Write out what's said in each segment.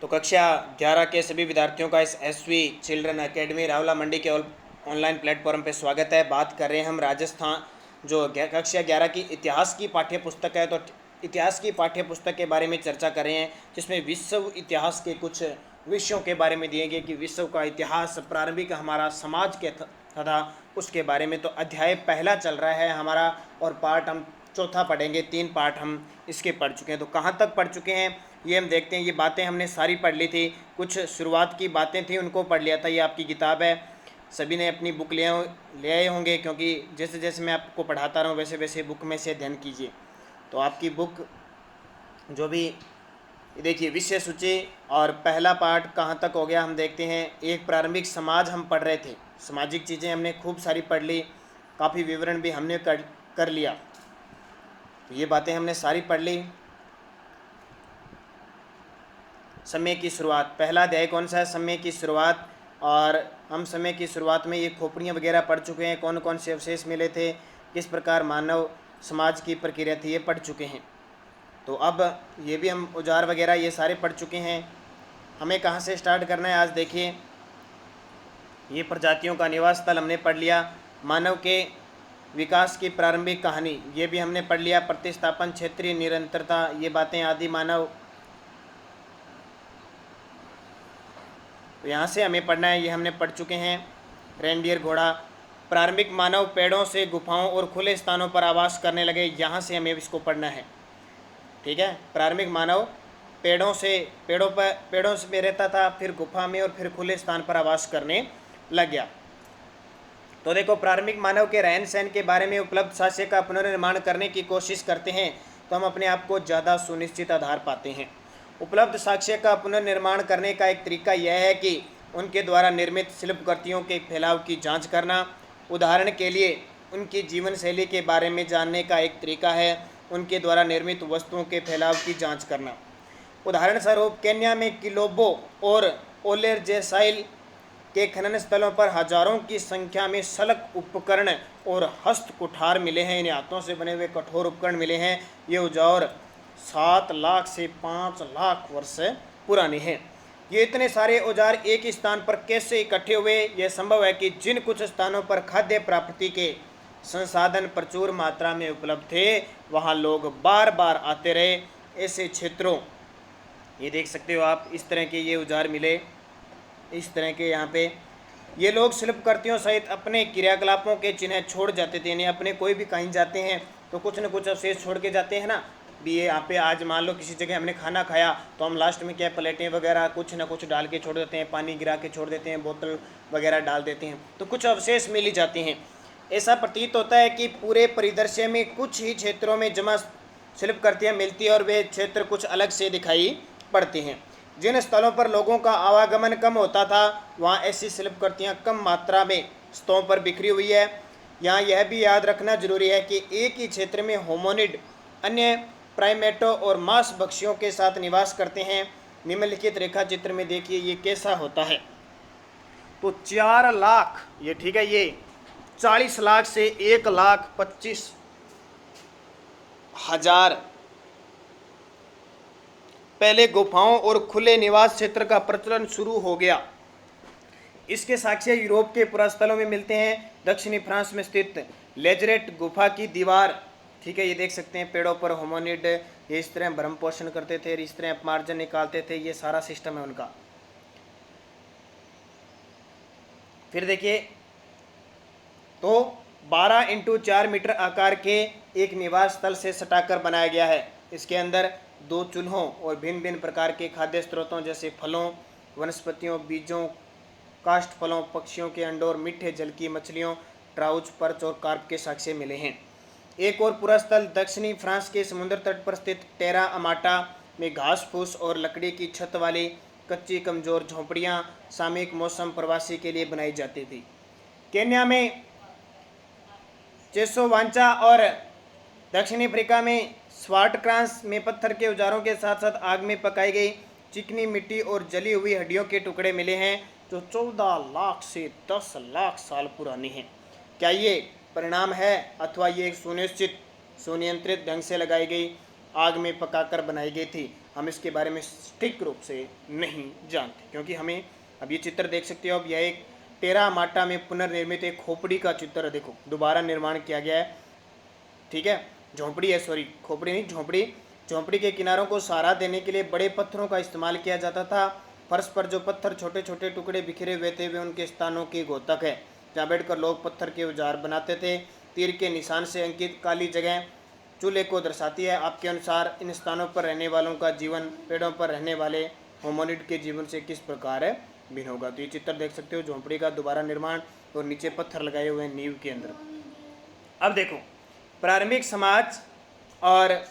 तो कक्षा 11 के सभी विद्यार्थियों का इस एसवी चिल्ड्रन एकेडमी रावला मंडी के ऑनलाइन प्लेटफॉर्म पे स्वागत है। बात कर रहे हैं हम राजस्थान जो कक्षा 11 की इतिहास की पाठ्य पुस्तक है, तो इतिहास की पाठ्य पुस्तक के बारे में चर्चा कर रहे हैं, जिसमें विश्व इतिहास के कुछ विषयों के बारे में दिए गए कि विश्व का इतिहास प्रारंभिक हमारा समाज के तथा उसके बारे में। तो अध्याय पहला चल रहा है हमारा और पार्ट हम चौथा पढ़ेंगे। 3 पार्ट हम इसके पढ़ चुके हैं। तो कहाँ तक पढ़ चुके हैं ये हम देखते हैं। ये बातें हमने सारी पढ़ ली थी, कुछ शुरुआत की बातें थी उनको पढ़ लिया था। ये आपकी किताब है, सभी ने अपनी बुक ले आए होंगे, क्योंकि जैसे जैसे मैं आपको पढ़ाता रहा हूँ वैसे वैसे बुक में से अध्ययन कीजिए। तो आपकी बुक जो भी देखिए विषय सूची और पहला पार्ट कहाँ तक हो गया हम देखते हैं। एक प्रारंभिक समाज हम पढ़ रहे थे, सामाजिक चीज़ें हमने खूब सारी पढ़ ली, काफ़ी विवरण भी हमने कर लिया। तो ये बातें हमने सारी पढ़ ली। समय की शुरुआत, पहला अध्याय कौन सा है? समय की शुरुआत। और हम समय की शुरुआत में ये खोपड़ियाँ वगैरह पढ़ चुके हैं, कौन कौन से अवशेष मिले थे, किस प्रकार मानव समाज की प्रक्रिया थी, ये पढ़ चुके हैं। तो अब ये भी हम औजार वगैरह ये सारे पढ़ चुके हैं। हमें कहाँ से स्टार्ट करना है आज देखिए। ये प्रजातियों का निवास स्थल हमने पढ़ लिया। मानव के विकास की प्रारंभिक कहानी ये भी हमने पढ़ लिया। प्रतिस्थापन, क्षेत्रीय निरंतरता, ये बातें आदि मानव, तो यहाँ से हमें पढ़ना है, ये हमने पढ़ चुके हैं। रेंडियर घोड़ा, प्रारंभिक मानव पेड़ों से गुफाओं और खुले स्थानों पर आवास करने लगे, यहाँ से हमें इसको पढ़ना है। ठीक है, प्रारंभिक मानव पेड़ों में रहता था, फिर गुफा में और फिर खुले स्थान पर आवास करने लग गया। तो देखो, प्रारंभिक मानव के रहन सहन के बारे में उपलब्ध साक्ष्य का पुनर्निर्माण करने की कोशिश करते हैं तो हम अपने आप को ज़्यादा सुनिश्चित आधार पाते हैं। उपलब्ध साक्ष्य का पुनर्निर्माण करने का एक तरीका यह है कि उनके द्वारा निर्मित शिल्पकृतियों के फैलाव की जांच करना। उदाहरण के लिए उनकी जीवन शैली के बारे में जानने का एक तरीका है उनके द्वारा निर्मित वस्तुओं के फैलाव की जांच करना। उदाहरण स्वरूप केन्या में किलोबो और ओलेरजेसाइल के खनन स्थलों पर हजारों की संख्या में शल्क उपकरण और हस्त कुठार मिले हैं। इन हाथों से बने हुए कठोर उपकरण मिले हैं। ये औजार 7 लाख से 5 लाख वर्ष पुराने हैं। ये इतने सारे औजार एक ही स्थान पर कैसे इकट्ठे हुए? यह संभव है कि जिन कुछ स्थानों पर खाद्य प्राप्ति के संसाधन प्रचुर मात्रा में उपलब्ध थे वहाँ लोग बार बार आते रहे। ऐसे क्षेत्रों, ये देख सकते हो आप, इस तरह के ये औजार मिले, इस तरह के यहाँ पे ये लोग शिल्पकृतियों सहित अपने क्रियाकलापों के चिन्ह छोड़ जाते थे। यानी अपने कोई भी कहीं जाते हैं तो कुछ न कुछ अवशेष छोड़ के जाते हैं ना। भी ये यहाँ पे आज मान लो किसी जगह हमने खाना खाया तो हम लास्ट में क्या प्लेटें वगैरह कुछ ना कुछ डाल के छोड़ देते हैं, पानी गिरा के छोड़ देते हैं, बोतल वगैरह डाल देते हैं, तो कुछ अवशेष मिल ही जाते हैं। ऐसा प्रतीत होता है कि पूरे परिदृश्य में कुछ ही क्षेत्रों में जमा शिल्पकृतियाँ मिलती हैं और वे क्षेत्र कुछ अलग से दिखाई पड़ते हैं। जिन स्थलों पर लोगों का आवागमन कम होता था वहाँ ऐसी शिल्पकृतियाँ कम मात्रा में स्तरों पर बिखरी हुई है। यहाँ यह भी याद रखना जरूरी है कि एक ही क्षेत्र में होमोनिड अन्य प्राइमेटो और मांस भक्षियों के साथ निवास करते हैं। निम्नलिखित रेखा चित्र में देखिए ये कैसा होता है। तो 4 लाख, ये ठीक है, ये 40 लाख से 1,25,000 पहले गुफाओं और खुले निवास क्षेत्र का प्रचलन शुरू हो गया। इसके साक्ष्य यूरोप के पुरास्थलों में मिलते हैं। दक्षिणी फ्रांस में स्थित लेजरेट गुफा की दीवार, ठीक है, ये देख सकते हैं पेड़ों पर होमोनिड ये इस तरह भरण पोषण करते थे, इस तरह अपमार्जन निकालते थे, ये सारा सिस्टम है उनका। फिर देखिए, तो 12x4 मीटर आकार के एक निवास स्थल से सटाकर बनाया गया है। इसके अंदर 2 चूल्हों और भिन्न भिन्न प्रकार के खाद्य स्रोतों जैसे फलों, वनस्पतियों, बीजों, काष्ठ फलों, पक्षियों के अंडों और मीठे जल की मछलियों, ट्राउच, पर्च और कार्प के साक्ष्य मिले हैं। एक और पूरा स्थल दक्षिणी फ्रांस के समुद्र तट पर स्थित टेरा अमाटा में घास फूस और लकड़ी की छत वाली कच्ची कमजोर झोंपड़ियाँ सामयिक मौसम प्रवासी के लिए बनाई जाती थी। केन्या में चेसोवांचा और दक्षिणी अफ्रीका में स्वाटक्रांस में पत्थर के औजारों के साथ साथ आग में पकाई गई चिकनी मिट्टी और जली हुई हड्डियों के टुकड़े मिले हैं जो 14 लाख से 10 लाख साल पुरानी हैं। क्या ये परिणाम है अथवा ये एक सुनिश्चित सुनियंत्रित ढंग से लगाई गई आग में पकाकर बनाई गई थी? हम इसके बारे में सटीक रूप से नहीं जानते, क्योंकि हमें अब ये चित्र देख सकते हो। अब यह एक टेरा माटा में पुनर्निर्मित एक खोपड़ी का चित्र है। देखो दोबारा निर्माण किया गया है, ठीक है, झोंपड़ी है, सॉरी खोपड़ी नहीं झोंपड़ी। झोंपड़ी के किनारों को सहारा देने के लिए बड़े पत्थरों का इस्तेमाल किया जाता था। फर्श पर जो पत्थर छोटे छोटे टुकड़े बिखरे हुए थे वे उनके स्थानों की घोतक है जहाँ बैठकर लोग पत्थर के औजार बनाते थे। तीर के निशान से अंकित काली जगह चूल्हे को दर्शाती है। आपके अनुसार इन स्थानों पर रहने वालों का जीवन पेड़ों पर रहने वाले होमोनिड के जीवन से किस प्रकार भिन्न होगा। तो ये चित्र देख सकते हो झोंपड़ी का दोबारा निर्माण और नीचे पत्थर लगाए हुए हैं नींव के अंदर। अब देखो प्रारंभिक समाज और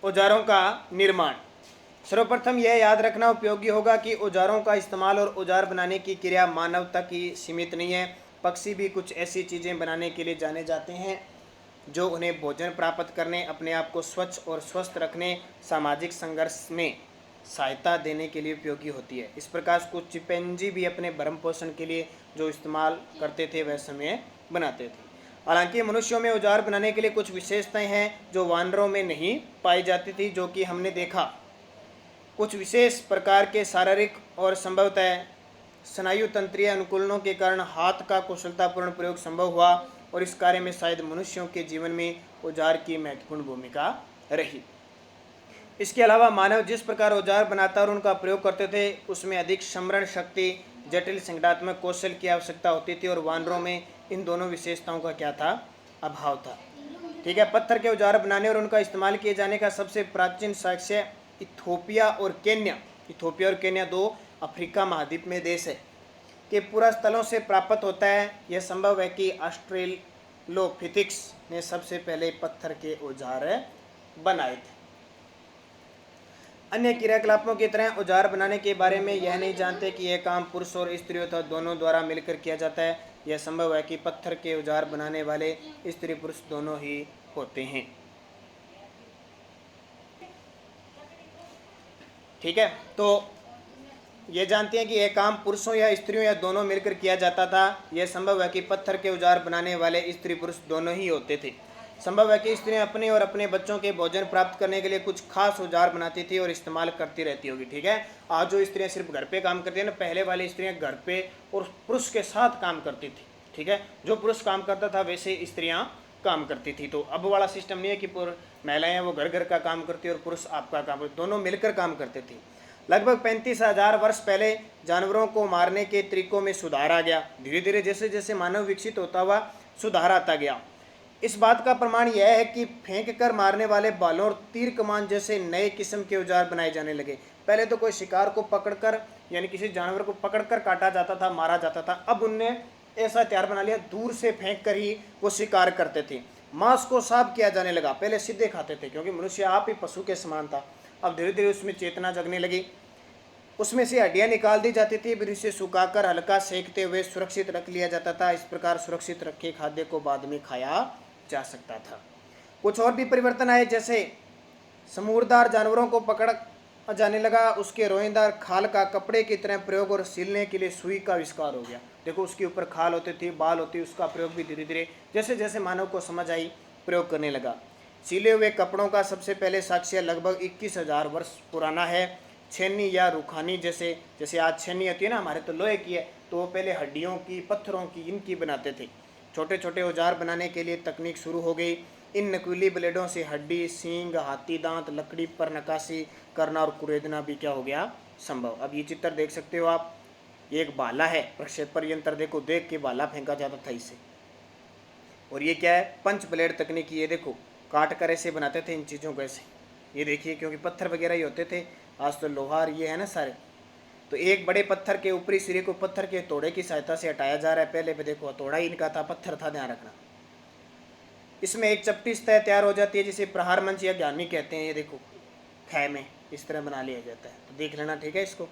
औजारों का निर्माण। सर्वप्रथम यह याद रखना उपयोगी होगा कि औजारों का इस्तेमाल और औजार बनाने की क्रिया मानव तक ही सीमित नहीं है। पक्षी भी कुछ ऐसी चीज़ें बनाने के लिए जाने जाते हैं जो उन्हें भोजन प्राप्त करने, अपने आप को स्वच्छ और स्वस्थ रखने, सामाजिक संघर्ष में सहायता देने के लिए उपयोगी होती है। इस प्रकार कुछ चिंपैंजी भी अपने भरण पोषण के लिए जो इस्तेमाल करते थे वह समय बनाते थे। हालांकि मनुष्यों में औजार बनाने के लिए कुछ विशेषताएं हैं जो वानरों में नहीं पाई जाती थी, जो कि हमने देखा। कुछ विशेष प्रकार के शारीरिक और संभवतः स्नायु तंत्रीय अनुकूलनों के कारण हाथ का कुशलतापूर्ण प्रयोग संभव हुआ और इस कार्य में शायद मनुष्यों के जीवन में औजार की महत्वपूर्ण भूमिका रही। इसके अलावा मानव जिस प्रकार औजार बनाता और उनका प्रयोग करते थे उसमें अधिक स्मरण शक्ति, जटिल संगठनात्मक कौशल की आवश्यकता होती थी और वानरों में इन दोनों विशेषताओं का क्या था, अभाव था। ठीक है, पत्थर के औजार बनाने और उनका इस्तेमाल किए जाने का सबसे प्राचीन साक्ष्य इथोपिया और केन्या दो अफ्रीका महाद्वीप में देश है के पूरा स्थलों से प्राप्त होता है। यह संभव है कि ऑस्ट्रेलोपिथेक्स ने सबसे पहले पत्थर के औजार बनाए थे। अन्य क्रियाकलापों की तरह औजार बनाने के बारे में यह नहीं जानते कि यह काम पुरुष और स्त्रियों तथा दोनों द्वारा मिलकर किया जाता है। यह संभव है कि पत्थर के औजार बनाने वाले स्त्री पुरुष दोनों ही होते हैं। ठीक है, तो ये जानते हैं कि यह काम पुरुषों या स्त्रियों या दोनों मिलकर किया जाता था। यह संभव है कि पत्थर के औजार बनाने वाले स्त्री पुरुष दोनों ही होते थे। संभव है कि स्त्रियां अपने और अपने बच्चों के भोजन प्राप्त करने के लिए कुछ खास औजार बनाती थी और इस्तेमाल करती रहती होगी। ठीक है, आज जो स्त्रियां सिर्फ घर पे काम करती है ना, पहले वाली स्त्रियां घर पे और पुरुष के साथ काम करती थी। ठीक है, जो पुरुष काम करता था वैसे स्त्रियां काम करती थी। तो अब वाला सिस्टम नहीं है कि महिलाएं वो घर का काम करती और पुरुष आपका काम करते, दोनों मिलकर काम करते थे। लगभग 35,000 वर्ष पहले जानवरों को मारने के तरीकों में सुधार आ गया। धीरे धीरे जैसे जैसे मानव विकसित होता हुआ सुधार आता गया। इस बात का प्रमाण यह है कि फेंक कर मारने वाले बालों और तीर कमान जैसे नए किस्म के औजार बनाए जाने लगे। पहले तो कोई शिकार को पकड़कर यानी किसी जानवर को पकड़कर काटा जाता था, मारा जाता था। अब उनने ऐसा हथियार बना लिया, दूर से फेंक कर ही वो शिकार करते थे। मांस को साफ किया जाने लगा। पहले सीधे खाते थे क्योंकि मनुष्य आप ही पशु के समान था। अब धीरे धीरे उसमें चेतना जगने लगी। उसमें से हड्डियां निकाल दी जाती थी, फिर इसे सुखाकर हल्का सेकते हुए सुरक्षित रख लिया जाता था। इस प्रकार सुरक्षित रखे खाद्य को बाद में खाया जा सकता था। कुछ और भी परिवर्तन आए, जैसे समूरदार जानवरों को पकड़ जाने लगा। उसके रोएदार खाल का कपड़े की तरह प्रयोग और सीलने के लिए सुई का आविष्कार हो गया। देखो उसके ऊपर खाल होती थी, बाल होती, उसका प्रयोग भी धीरे धीरे जैसे जैसे मानव को समझ आई प्रयोग करने लगा। सीले हुए कपड़ों का सबसे पहले साक्ष्य लगभग 21,000 वर्ष पुराना है। छेनी या रुखानी जैसे आज छेनी होती है ना, हमारे तो लोहे की है, तो वो पहले हड्डियों की, पत्थरों की, इनकी बनाते थे। छोटे छोटे औजार बनाने के लिए तकनीक शुरू हो गई। इन नकीली ब्लेडों से हड्डी, सींग, हाथी दांत, लकड़ी पर नक्काशी करना और कुरेदना भी क्या हो गया, संभव। अब ये चित्र देख सकते हो आप, ये एक भाला है, प्रक्षेपर यंत्र देखो, देख के भाला फेंका जाता था इसे। और ये क्या है, पंच ब्लेड तकनीक। ये देखो काट कर ऐसे बनाते थे इन चीज़ों को ऐसे, ये देखिए, क्योंकि पत्थर वगैरह ही होते थे, आज तो लोहार ये है ना सारे। तो एक बड़े पत्थर के ऊपरी सिरे को पत्थर के हथौड़े की सहायता से हटाया जा रहा है। पहले भी देखो हथौड़ा ही इनका था, पत्थर था, ध्यान रखना। इसमें एक चपटी सतह तैयार हो जाती है जिसे प्रहार मंच या ज्ञानी कहते हैं। ये देखो खै में इस तरह बना लिया जाता है, तो देख लेना। ठीक है, इसको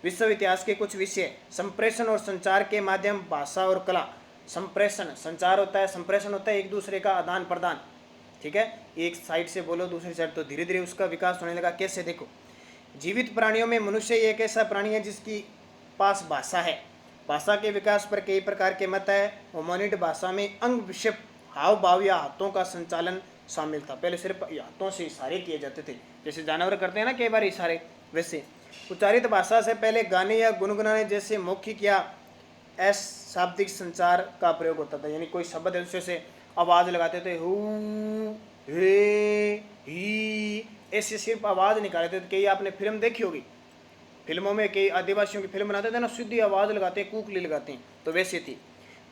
विश्व इतिहास के कुछ विषय, संप्रेषण और संचार के माध्यम, भाषा और कला। संप्रेषण संचार होता है, संप्रेषण होता है एक दूसरे का आदान प्रदान। ठीक है, एक साइड से बोलो दूसरी साइड, तो धीरे धीरे उसका विकास होने लगा। कैसे, देखो जीवित प्राणियों में मनुष्य एक ऐसा प्राणी है जिसकी पास भाषा है। भाषा के विकास पर कई प्रकार के मत है। होमोनिड भाषा में अंग विक्षेप, हाव भाव या हाथों का संचालन शामिल था। पहले सिर्फ हाथों से इशारे किए जाते थे, जैसे जानवर करते हैं ना कई बार इशारे, वैसे। उच्चारित भाषा से पहले गाने या गुनगुनाने जैसे मौखिक या अशाब्दिक संचार का प्रयोग होता था, यानी कोई शब्द है से आवाज़ लगाते थे, हु, हे, ही, ऐसे सिर्फ आवाज़ निकालते थे। कई आपने फिल्म देखी होगी, फिल्मों में कई आदिवासियों की फिल्म बनाते थे ना, सीधी आवाज़ लगाते हैं, कूकली लगाते हैं, तो वैसे थी।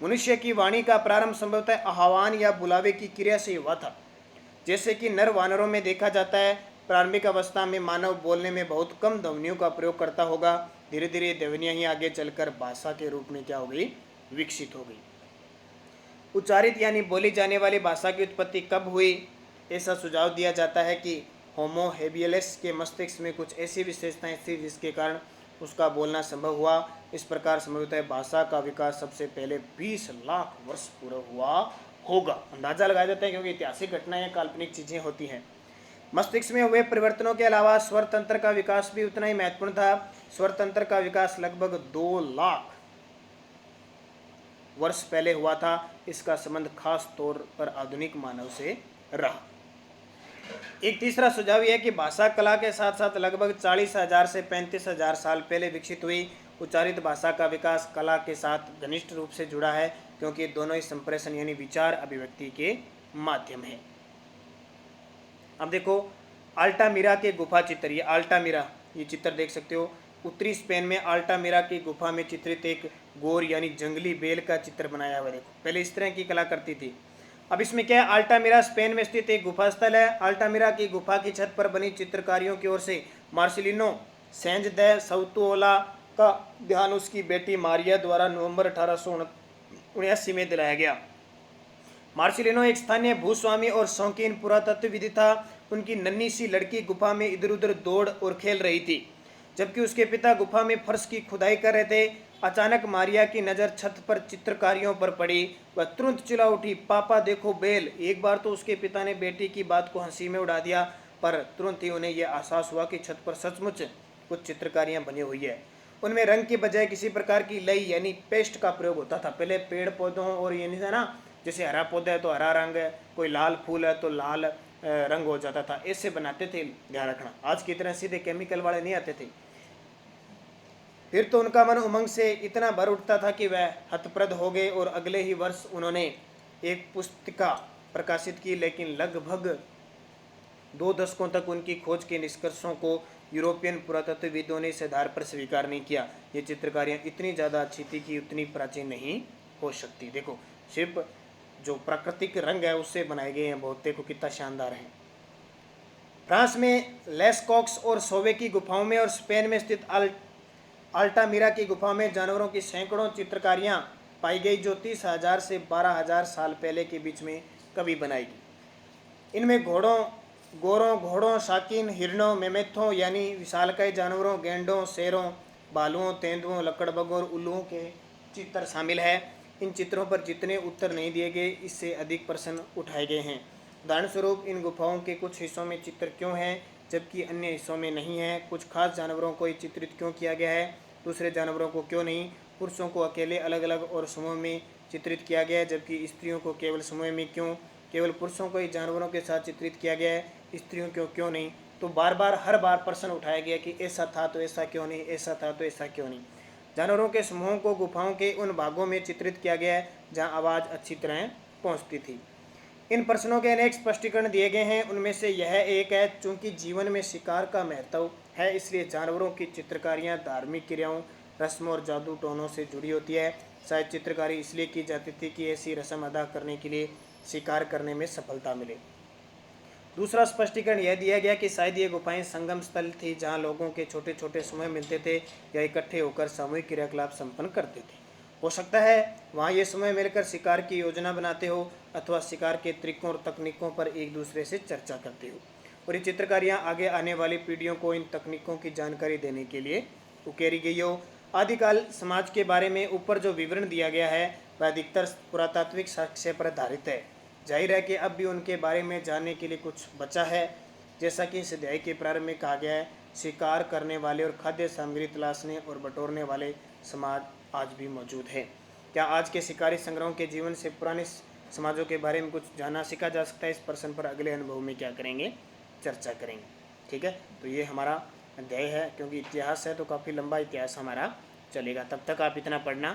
मनुष्य की वाणी का प्रारंभ संभवतः आह्वान या बुलावे की क्रिया से हुआ था, जैसे कि नर वानरों में देखा जाता है। प्रारंभिक अवस्था में मानव बोलने में बहुत कम ध्वनियों का प्रयोग करता होगा। धीरे धीरे ध्वनियाँ ही आगे चलकर भाषा के रूप में क्या हो गई, विकसित हो गई। उच्चारित यानी बोली जाने वाली भाषा की उत्पत्ति कब हुई? ऐसा सुझाव दिया जाता है कि होमो हेबियलिस के मस्तिष्क में कुछ ऐसी विशेषताएं थी जिसके कारण उसका बोलना संभव हुआ। इस प्रकार संभवतः भाषा का विकास सबसे पहले 20 लाख वर्ष पूर्व हुआ होगा। अंदाजा लगाया जाता है, क्योंकि ऐतिहासिक घटनाएं, काल्पनिक चीजें होती हैं। मस्तिष्क में हुए परिवर्तनों के अलावा स्वर तंत्र का विकास भी उतना ही महत्वपूर्ण था। स्वर तंत्र का विकास लगभग 2 लाख वर्ष पहले हुआ था। इसका संबंध खास तौर पर आधुनिक मानव से रहा। एक तीसरा सुझाव यह है कि भाषा कला के साथ साथ लगभग 40,000 से 35,000 साल पहले विकसित हुई। उच्चारित भाषा का विकास कला के साथ घनिष्ठ रूप से जुड़ा है, क्योंकि दोनों ही संप्रेषण यानी विचार अभिव्यक्ति के माध्यम है। अब देखो अल्टामिरा के गुफा चित्र, ये अल्टामिरा, ये चित्र देख सकते हो। उत्तरी स्पेन में अल्टामिरा की गुफा में चित्रित एक गोर यानी जंगली बेल का चित्र बनाया हुआ। देखो पहले इस तरह की कला करती थी। अब इसमें क्या है, अल्टामिरा स्पेन में स्थित एक गुफा स्थल है। अल्टामिरा की गुफा की छत पर बनी चित्रकारियों की ओर से मार्सिलिनो सेंज द सउतुओला का ध्यान उसकी बेटी मारिया द्वारा नवंबर 1879 में दिलाया गया। मार्सिलिनो एक स्थानीय भूस्वामी और शौकीन पुरातत्वविद था। उनकी नन्ही सी लड़की गुफा में इधर उधर दौड़ और खेल रही थी, जबकि उसके पिता गुफा में फर्श की खुदाई कर रहे थे। अचानक मारिया की नज़र छत पर चित्रकारियों पर पड़ी। वह तुरंत चिल्ला उठी, पापा देखो बेल। एक बार तो उसके पिता ने बेटी की बात को हंसी में उड़ा दिया, पर तुरंत ही उन्हें यह एहसास हुआ कि छत पर सचमुच कुछ चित्रकारियां बनी हुई है। उनमें रंग की बजाय किसी प्रकार की लई यानी पेस्ट का प्रयोग होता था। पहले पेड़ पौधों और ये नहीं था ना, जैसे हरा पौधा है तो हरा रंग है, कोई लाल फूल है तो लाल रंग हो जाता था, ऐसे बनाते थे। ध्यान रखना, आज की तरह सीधे केमिकल वाले नहीं आते थे। फिर तो उनका मन उमंग से इतना भर उठता था कि वह हतप्रद हो गए और अगले ही वर्ष उन्होंने एक पुस्तिका प्रकाशित की, लेकिन लगभग 2 दशकों तक उनकी खोज के निष्कर्षों को यूरोपियन पुरातत्वविदों ने इस आधार पर स्वीकार नहीं किया। ये चित्रकारियाँ इतनी ज़्यादा अच्छी थी कि उतनी प्राचीन नहीं हो सकती। देखो सिर्फ जो प्राकृतिक रंग है उससे बनाए गए हैं बहुत, देखो कितना शानदार है। फ्रांस में लेस्कॉक्स और सोवे की गुफाओं में और स्पेन में स्थित अल्टामिरा की गुफा में जानवरों की सैकड़ों चित्रकारियाँ पाई गई, जो 30,000 से 12,000 साल पहले के बीच में कभी बनाई गई। इनमें घोड़ों, शाकीन, हिरणों, मेमेथों यानी विशालकाय जानवरों, गेंडों, शेरों, भालुओं, तेंदुओं, लकड़बगों और उल्लुओं के चित्र शामिल है। इन चित्रों पर जितने उत्तर नहीं दिए गए, इससे अधिक प्रश्न उठाए गए हैं। उदाहरण स्वरूप, इन गुफाओं के कुछ हिस्सों में चित्र क्यों हैं जबकि अन्य हिस्सों में नहीं है? कुछ खास जानवरों को ही चित्रित क्यों किया गया है, दूसरे जानवरों को क्यों नहीं? पुरुषों को अकेले, अलग अलग और समूह में चित्रित किया गया है जबकि स्त्रियों को केवल समूह में क्यों? केवल पुरुषों को ही जानवरों के साथ चित्रित किया गया है, स्त्रियों को क्यों नहीं? तो हर बार प्रश्न उठाया गया कि ऐसा था तो ऐसा क्यों नहीं, ऐसा था तो ऐसा क्यों नहीं। जानवरों के समूहों को गुफाओं के उन भागों में चित्रित किया गया है जहाँ आवाज़ अच्छी तरह पहुँचती थी। इन प्रश्नों के अनेक स्पष्टीकरण दिए गए हैं। उनमें से यह एक है, चूंकि जीवन में शिकार का महत्व है, इसलिए जानवरों की चित्रकारियाँ धार्मिक क्रियाओं, रस्मों और जादू टोनों से जुड़ी होती है। शायद चित्रकारी इसलिए की जाती थी कि ऐसी रस्म अदा करने के लिए शिकार करने में सफलता मिले। दूसरा स्पष्टीकरण यह दिया गया कि शायद ये गुफाएं संगम स्थल थी जहाँ लोगों के छोटे छोटे समूह मिलते थे या इकट्ठे होकर सामूहिक क्रियाकलाप संपन्न करते थे। हो सकता है वहाँ ये समूह मिलकर शिकार की योजना बनाते हो अथवा शिकार के तरीकों और तकनीकों पर एक दूसरे से चर्चा करते हो, और ये चित्रकारियाँ आगे आने वाली पीढ़ियों को इन तकनीकों की जानकारी देने के लिए उकेरी गई हो। आदिकाल समाज के बारे में ऊपर जो विवरण दिया गया है वह अधिकतर पुरातात्विक साक्ष्य पर आधारित है। जाहिर है कि अब भी उनके बारे में जानने के लिए कुछ बचा है। जैसा कि इस अध्याय के प्रारंभ में कहा गया है, शिकार करने वाले और खाद्य सामग्री तलाशने और बटोरने वाले समाज आज भी मौजूद है। क्या आज के शिकारी संग्रहों के जीवन से पुराने समाजों के बारे में कुछ जाना सीखा जा सकता है। इस प्रश्न पर अगले अनुभव में क्या करेंगे, चर्चा करेंगे। ठीक है, तो ये हमारा अध्याय है, क्योंकि इतिहास है तो काफ़ी लंबा इतिहास हमारा चलेगा। तब तक आप इतना पढ़ना